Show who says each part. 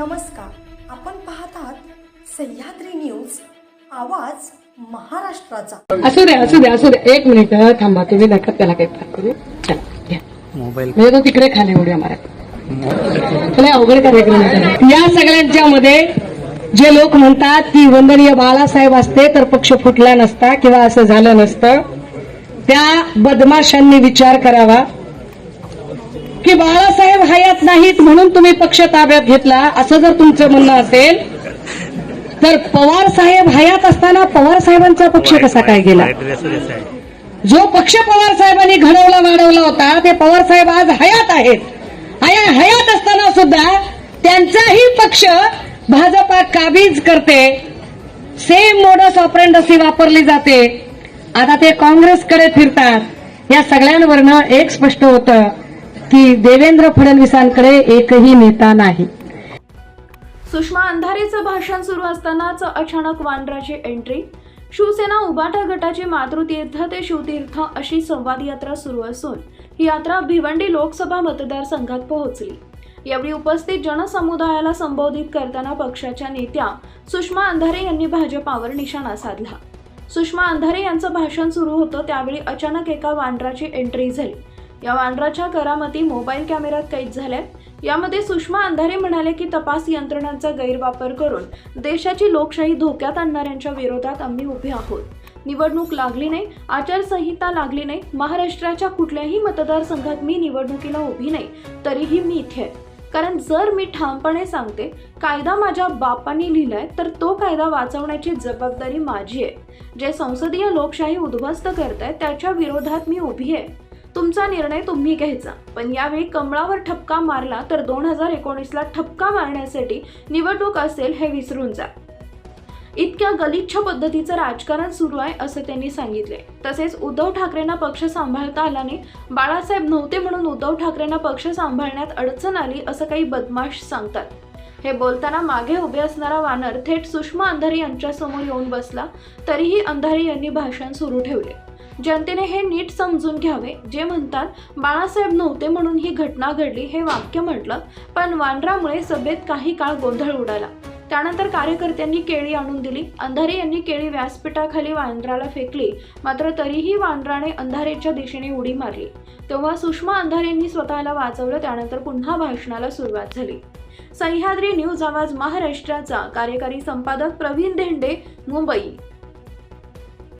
Speaker 1: नमस्कार, आपण पाहत आहात सह्याद्री न्यूज, आवाज महाराष्ट्राचा।
Speaker 2: असू दे एक मिनिट थांबा, तुम्ही नका त्याला काही फार करू। चला घ्या मोबाईल, म्हणजे तो तिकडे खाली उड्या मारा, चला अवघड कार्यक्रम आहे। या सगळ्यांच्या मध्ये जे लोक म्हणतात की वंदनीय बाळासाहेब असते तर पक्ष फुटला नसता किंवा असं झालं नसतं, त्या बदमाशांनी विचार करावा की बाळासाहेब हयात नाहीत म्हणून तुम्ही पक्ष ताब्यात घेतला, असं जर तुमचं म्हणणं असेल तर पवार साहेब हयात असताना पवार साहेबांचा पक्ष कसा काय गेला? जो पक्ष पवार साहेबांनी घडवला वाढवला होता ते पवार साहेब आज हयात आहेत। हयात असताना सुद्धा त्यांचाही पक्ष भाजपा काबीज करते, सेम मोडस ऑपरेंडसी वापरली जाते। आता ते काँग्रेसकडे फिरतात। या सगळ्यांवरनं एक स्पष्ट होतं की देवेंद्र फडणवीसांकडे एकही नेता नाही।
Speaker 3: सुषमा अंधारेचं भाषण सुरू असतानाच अचानक वानराची एंट्री। शिवसेना उबाटा गटाची मातृतीर्थ ते शिवतीर्थ अशी संवाद यात्रा सुरू असून ही यात्रा भिवंडी लोकसभा मतदारसंघात पोहोचली। यावेळी उपस्थित जनसमुदायाला संबोधित करताना पक्षाच्या नेत्या सुषमा अंधारे यांनी भाजपावर निशाणा साधला। सुषमा अंधारे यांचं भाषण सुरू होतं त्यावेळी अचानक एका वानराची एंट्री झाली। या वानराच्या करामती मोबाईल कॅमेऱ्यात कैद झाल्या। यामध्ये सुषमा अंधारे म्हणाले की तपास यंत्रणांचा गैरवापर करून देशाची लोकशाही धोक्यात आणणाऱ्यांच्या विरोधात आम्ही उभे आहोत। निवडणूक लागली नाही, आचारसंहिता लागली नाही, महाराष्ट्राच्या कुठल्याही मतदारसंघात मी निवडणुकीला उभी नाही, तरीही मी इथे आहे। कारण जर मी ठामपणे सांगते कायदा माझ्या बापांनी लिहिलाय तर तो कायदा वाचवण्याची जबाबदारी माझी आहे। जे संसदीय लोकशाही उद्ध्वस्त करतायत त्याच्या विरोधात मी उभी आहे। तुमचा निर्णय तुम्ही घ्यायचा, पण यावेळी कमळावर ठपका मारला तर 2019ला ठपका मारण्यासाठी निवडणूक असेल हे विसरून जा। इतक्या गलिच्छ पद्धतीचं राजकारण सुरू आहे असं त्यांनी सांगितले। तसेच उद्धव ठाकरेंना पक्ष सांभाळता आला नाही, बाळासाहेब नव्हते म्हणून उद्धव ठाकरेंना पक्ष सांभाळण्यात अडचण आली असं काही बदमाश सांगतात। हे बोलताना मागे उभे असणारा वानर थेट सुषमा अंधारे यांच्या समोर येऊन बसला, तरीही अंधारे यांनी भाषण सुरू ठेवले। जनतेने हे नीट समजून घ्यावे। जे म्हणतात बाळासाहेब नव्हते म्हणून ही घटना घडली हे वाक्य म्हटलं, पण वानरामुळे सभेत काही काळ गोंधळ उडाला। त्यानंतर कार्यकर्त्यांनी केळी आणून दिली। अंधारे यांनी केळी व्यासपीठाखाली वानराला फेकली, मात्र तरीही वानराने अंधारेच्या दिशेने उडी मारली। तेव्हा सुषमा अंधारेंनी स्वतःला वाचवलं। त्यानंतर पुन्हा भाषणाला सुरुवात झाली। सह्याद्री न्यूज, आवाज महाराष्ट्राचा कार्यकारी संपादक प्रवीण धेंडे, मुंबई।